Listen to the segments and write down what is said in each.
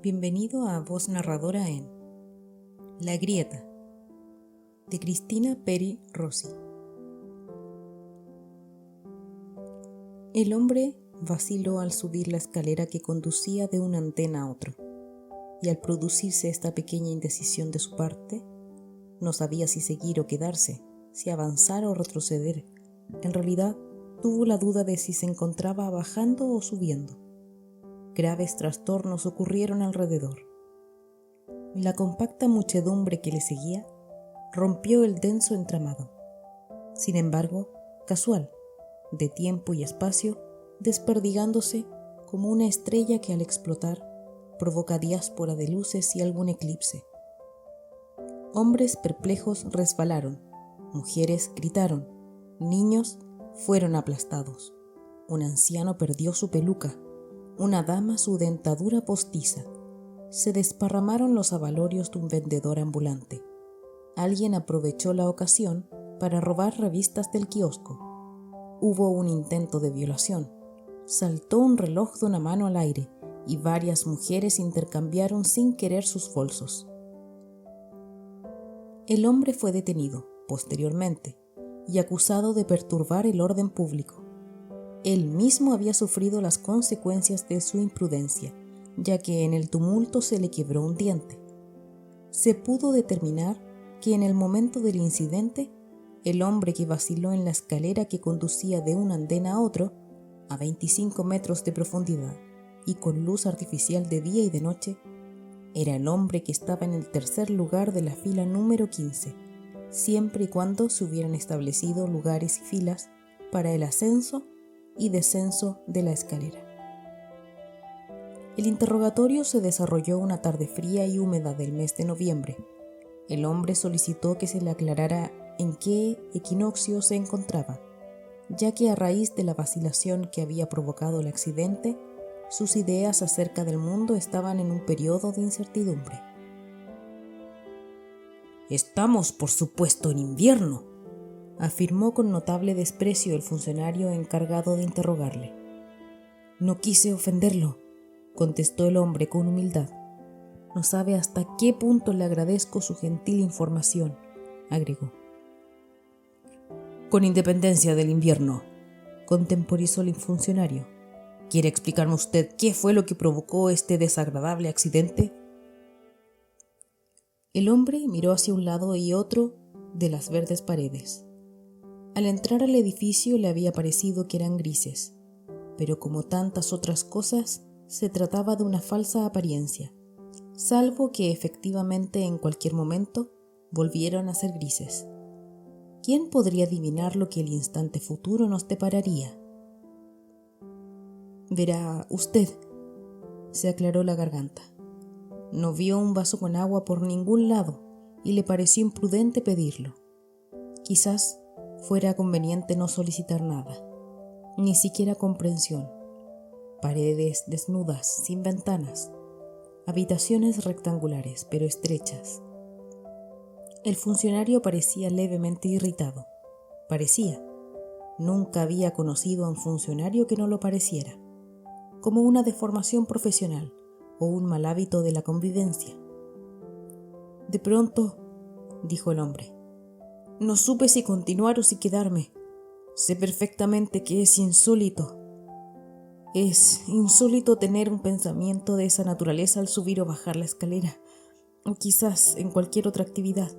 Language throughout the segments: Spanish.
Bienvenido a Voz Narradora en La Grieta, de Cristina Peri Rossi. El hombre vaciló al subir la escalera que conducía de una antena a otro, y al producirse esta pequeña indecisión de su parte, no sabía si seguir o quedarse, si avanzar o retroceder. En realidad, tuvo la duda de si se encontraba bajando o subiendo. Graves trastornos ocurrieron alrededor. La compacta muchedumbre que le seguía rompió el denso entramado. Sin embargo, casual, de tiempo y espacio, desperdigándose como una estrella que al explotar provoca diáspora de luces y algún eclipse. Hombres perplejos resbalaron, mujeres gritaron, niños fueron aplastados. Un anciano perdió su peluca, una dama su dentadura postiza. Se desparramaron los abalorios de un vendedor ambulante. Alguien aprovechó la ocasión para robar revistas del kiosco. Hubo un intento de violación. Saltó un reloj de una mano al aire y varias mujeres intercambiaron sin querer sus bolsos. El hombre fue detenido, posteriormente, y acusado de perturbar el orden público. Él mismo había sufrido las consecuencias de su imprudencia, ya que en el tumulto se le quebró un diente. Se pudo determinar que en el momento del incidente, el hombre que vaciló en la escalera que conducía de un andén a otro, a 25 metros de profundidad y con luz artificial de día y de noche, era el hombre que estaba en el tercer lugar de la fila número 15, siempre y cuando se hubieran establecido lugares y filas para el ascenso y descenso de la escalera. El interrogatorio se desarrolló una tarde fría y húmeda del mes de noviembre. El hombre solicitó que se le aclarara en qué equinoccio se encontraba, ya que a raíz de la vacilación que había provocado el accidente, sus ideas acerca del mundo estaban en un periodo de incertidumbre. «Estamos, por supuesto, en invierno», afirmó con notable desprecio el funcionario encargado de interrogarle. «No quise ofenderlo», contestó el hombre con humildad. «No sabe hasta qué punto le agradezco su gentil información», agregó. «Con independencia del invierno», contemporizó el funcionario, ¿quiere explicarme usted qué fue lo que provocó este desagradable accidente? El hombre miró hacia un lado y otro de las verdes paredes. Al entrar al edificio le había parecido que eran grises, pero como tantas otras cosas, se trataba de una falsa apariencia, salvo que efectivamente en cualquier momento volvieron a ser grises. ¿Quién podría adivinar lo que el instante futuro nos depararía? «Verá usted», se aclaró la garganta. No vio un vaso con agua por ningún lado y le pareció imprudente pedirlo. Quizás fuera conveniente no solicitar nada, ni siquiera comprensión. Paredes desnudas, sin ventanas, habitaciones rectangulares, pero estrechas. El funcionario parecía levemente irritado. Nunca había conocido a un funcionario que no lo pareciera, como una deformación profesional o un mal hábito de la convivencia. «De pronto», dijo el hombre, «no supe si continuar o si quedarme. Sé perfectamente que es insólito. Es insólito tener un pensamiento de esa naturaleza al subir o bajar la escalera, o quizás en cualquier otra actividad».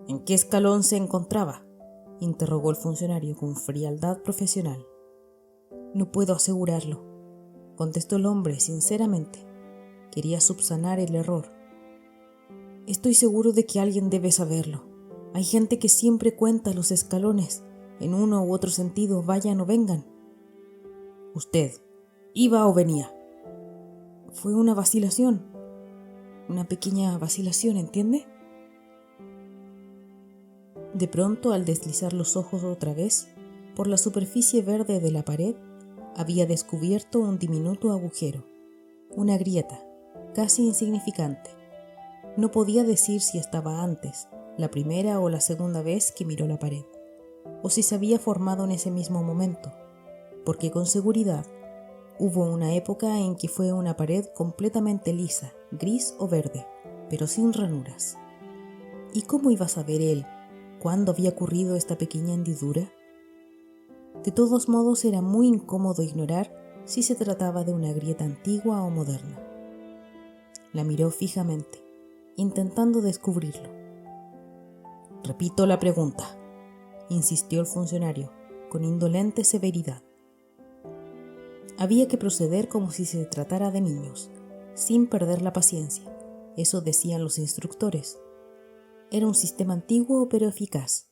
«¿En qué escalón se encontraba?», interrogó el funcionario con frialdad profesional. «No puedo asegurarlo», contestó el hombre sinceramente. Quería subsanar el error. «Estoy seguro de que alguien debe saberlo. Hay gente que siempre cuenta los escalones, en uno u otro sentido, vayan o vengan». «¿Usted iba o venía?». «Fue una vacilación. Una pequeña vacilación, ¿entiende?». De pronto, al deslizar los ojos otra vez por la superficie verde de la pared, había descubierto un diminuto agujero, una grieta, casi insignificante. No podía decir si estaba antes, la primera o la segunda vez que miró la pared, o si se había formado en ese mismo momento, porque con seguridad Hubo una época en que fue una pared completamente lisa, gris o verde, pero sin ranuras. ¿Y cómo iba a saber él cuándo había ocurrido esta pequeña hendidura? De todos modos, era muy incómodo ignorar si se trataba de una grieta antigua o moderna. La miró fijamente, intentando descubrirlo. «Repito la pregunta», insistió el funcionario, con indolente severidad. Había que proceder como si se tratara de niños, sin perder la paciencia. Eso decían los instructores. Era un sistema antiguo pero eficaz.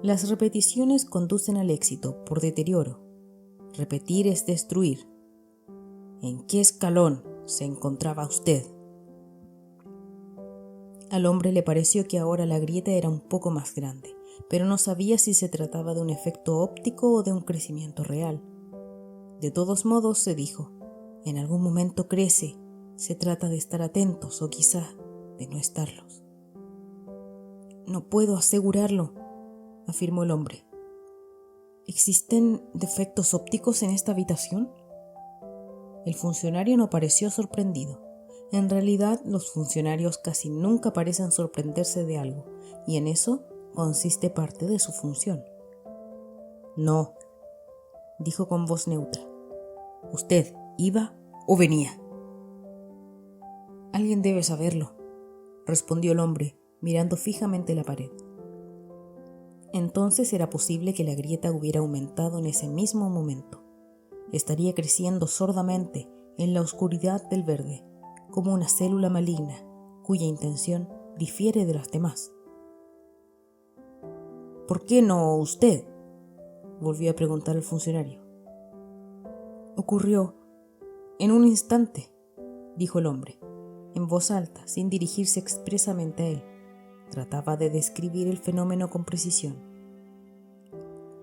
Las repeticiones conducen al éxito por deterioro. Repetir es destruir. ¿En qué escalón se encontraba usted? Al hombre le pareció que ahora la grieta era un poco más grande, pero no sabía si se trataba de un efecto óptico o de un crecimiento real. De todos modos, se dijo, en algún momento crece, se trata de estar atentos o quizá de no estarlos. «No puedo asegurarlo», afirmó el hombre. «¿Existen defectos ópticos en esta habitación?». El funcionario no pareció sorprendido. En realidad, los funcionarios casi nunca parecen sorprenderse de algo, y en eso consiste parte de su función. «No», dijo con voz neutra. «¿Usted iba o venía?». «Alguien debe saberlo», respondió el hombre, mirando fijamente la pared. Entonces era posible que la grieta hubiera aumentado en ese mismo momento. Estaría creciendo sordamente en la oscuridad del verde, como una célula maligna, cuya intención difiere de las demás. «¿Por qué no usted?», volvió a preguntar el funcionario. «Ocurrió en un instante», dijo el hombre, en voz alta, sin dirigirse expresamente a él. Trataba de describir el fenómeno con precisión.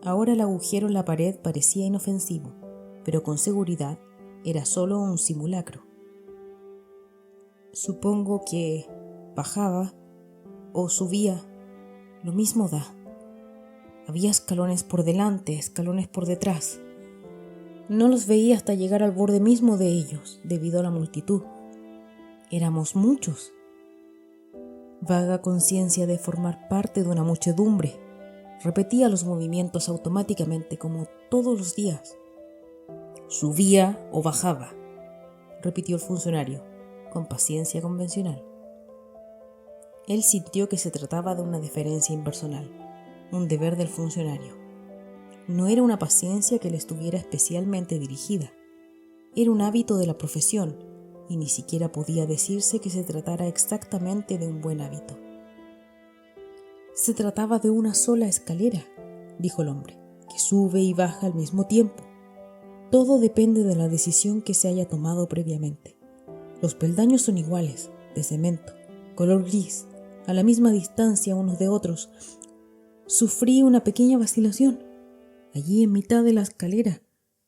Ahora el agujero en la pared parecía inofensivo, pero con seguridad era solo un simulacro. «Supongo que bajaba o subía, lo mismo da. Había escalones por delante, escalones por detrás. No los veía hasta llegar al borde mismo de ellos, debido a la multitud. Éramos muchos. Vaga conciencia de formar parte de una muchedumbre. Repetía los movimientos automáticamente como todos los días. «Subía o bajaba», repitió el funcionario, con paciencia convencional. Él sintió que se trataba de una deferencia impersonal, un deber del funcionario. No era una paciencia que le estuviera especialmente dirigida. Era un hábito de la profesión, y ni siquiera podía decirse que se tratara exactamente de un buen hábito. «Se trataba de una sola escalera», dijo el hombre, «que sube y baja al mismo tiempo. Todo depende de la decisión que se haya tomado previamente. Los peldaños son iguales, de cemento, color gris, a la misma distancia unos de otros. Sufrí una pequeña vacilación, allí en mitad de la escalera,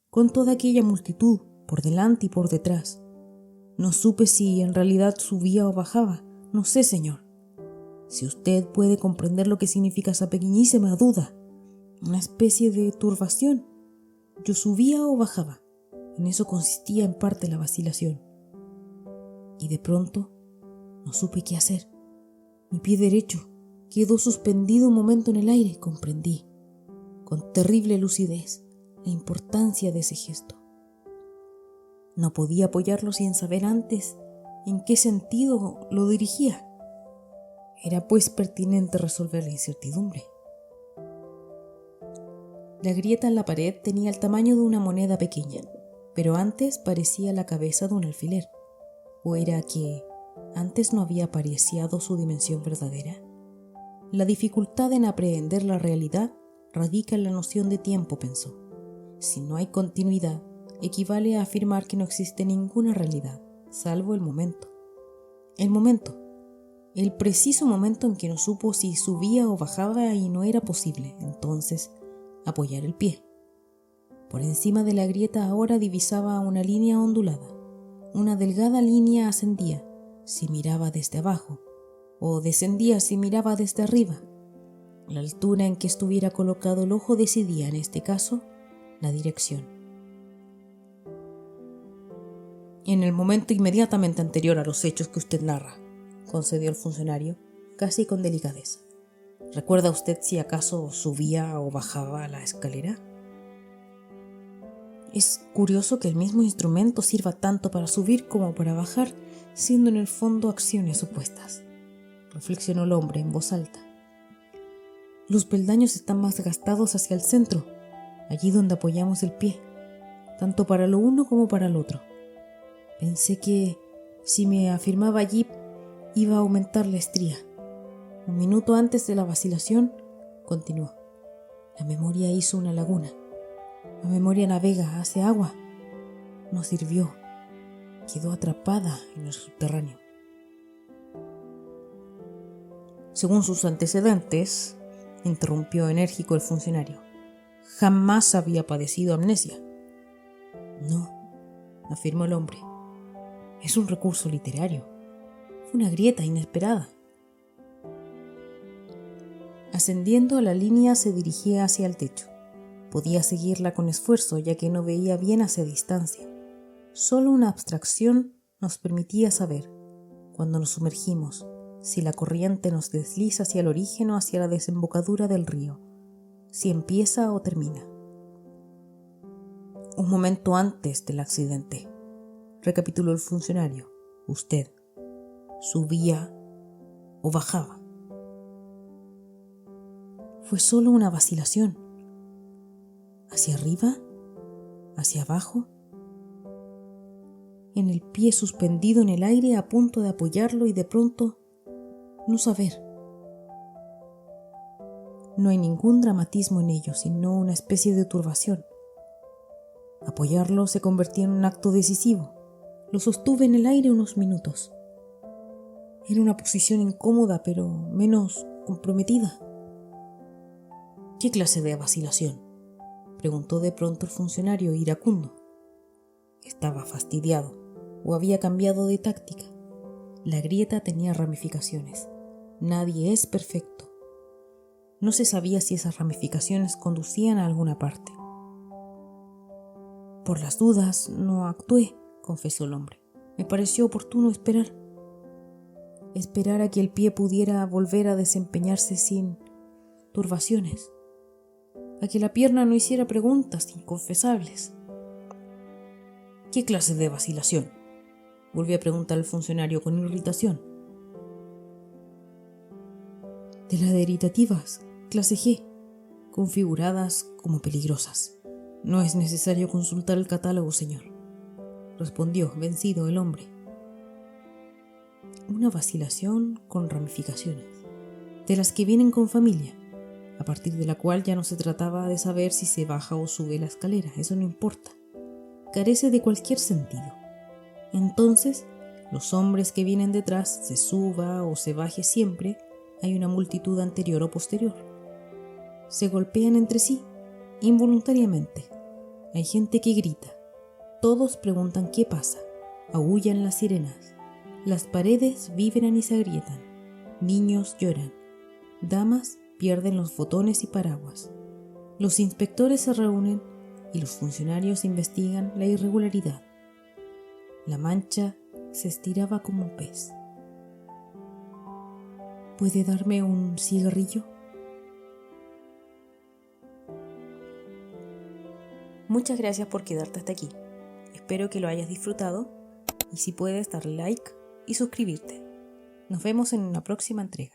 con toda aquella multitud, por delante y por detrás. No supe si en realidad subía o bajaba, no sé, señor. Si usted puede comprender lo que significa esa pequeñísima duda, una especie de turbación. Yo subía o bajaba, en eso consistía en parte la vacilación. Y de pronto no supe qué hacer. Mi pie derecho quedó suspendido un momento en el aire. Comprendí, con terrible lucidez, la importancia de ese gesto. No podía apoyarlo sin saber antes en qué sentido lo dirigía. Era pues pertinente resolver la incertidumbre. La grieta en la pared tenía el tamaño de una moneda pequeña, pero antes parecía la cabeza de un alfiler. ¿O era que antes no había apreciado su dimensión verdadera? La dificultad en aprehender la realidad radica en la noción de tiempo, pensó. Si no hay continuidad, equivale a afirmar que no existe ninguna realidad, salvo el momento. El momento, el preciso momento en que no supo si subía o bajaba y no era posible, entonces, apoyar el pie. Por encima de la grieta ahora divisaba una línea ondulada. Una delgada línea ascendía si miraba desde abajo, o descendía si miraba desde arriba. La altura en que estuviera colocado el ojo decidía, en este caso, la dirección. En el momento inmediatamente anterior a los hechos que usted narra, concedió el funcionario, casi con delicadeza. ¿Recuerda usted si acaso subía o bajaba la escalera? Es curioso que el mismo instrumento sirva tanto para subir como para bajar, siendo en el fondo acciones opuestas, reflexionó el hombre en voz alta. Los peldaños están más gastados hacia el centro, allí donde apoyamos el pie, tanto para lo uno como para el otro. Pensé que si me afirmaba allí iba a aumentar la estría. Un minuto antes de la vacilación, continuó. La memoria hizo una laguna. La memoria navega, hace agua. No sirvió. Quedó atrapada en el subterráneo. Según sus antecedentes, interrumpió enérgico el funcionario, jamás había padecido amnesia. No, afirmó el hombre. Es un recurso literario. Fue una grieta inesperada. Ascendiendo, la línea se dirigía hacia el techo. Podía seguirla con esfuerzo, ya que no veía bien hacia distancia. Solo una abstracción nos permitía saber, cuando nos sumergimos, si la corriente nos desliza hacia el origen o hacia la desembocadura del río, si empieza o termina. Un momento antes del accidente, recapituló el funcionario, usted subía o bajaba. Fue solo una vacilación. ¿Hacia arriba? ¿Hacia abajo? En el pie suspendido en el aire a punto de apoyarlo y de pronto no saber. No hay ningún dramatismo en ello, sino una especie de turbación. Apoyarlo se convertía en un acto decisivo. Lo sostuve en el aire unos minutos. Era una posición incómoda, pero menos comprometida. ¿Qué clase de vacilación?, preguntó de pronto el funcionario iracundo. Estaba fastidiado o había cambiado de táctica. La grieta tenía ramificaciones. Nadie es perfecto. No se sabía si esas ramificaciones conducían a alguna parte. Por las dudas no actué, confesó el hombre. Me pareció oportuno esperar a que el pie pudiera volver a desempeñarse sin turbaciones, a que la pierna no hiciera preguntas inconfesables. ¿Qué clase de vacilación?, volvió a preguntar el funcionario con irritación. De las deritativas, clase G, configuradas como peligrosas. No es necesario consultar el catálogo, señor, respondió vencido el hombre. Una vacilación con ramificaciones, de las que vienen con familia, a partir de la cual ya no se trataba de saber si se baja o sube la escalera, eso no importa, carece de cualquier sentido. Entonces, los hombres que vienen detrás, se suba o se baje siempre, hay una multitud anterior o posterior. Se golpean entre sí, involuntariamente. Hay gente que grita. Todos preguntan qué pasa. Aúllan las sirenas. Las paredes vibran y se agrietan. Niños lloran. Damas pierden los botones y paraguas. Los inspectores se reúnen y los funcionarios investigan la irregularidad. La mancha se estiraba como un pez. ¿Puede darme un cigarrillo? Muchas gracias por quedarte hasta aquí. Espero que lo hayas disfrutado y si puedes darle like y suscribirte. Nos vemos en una próxima entrega.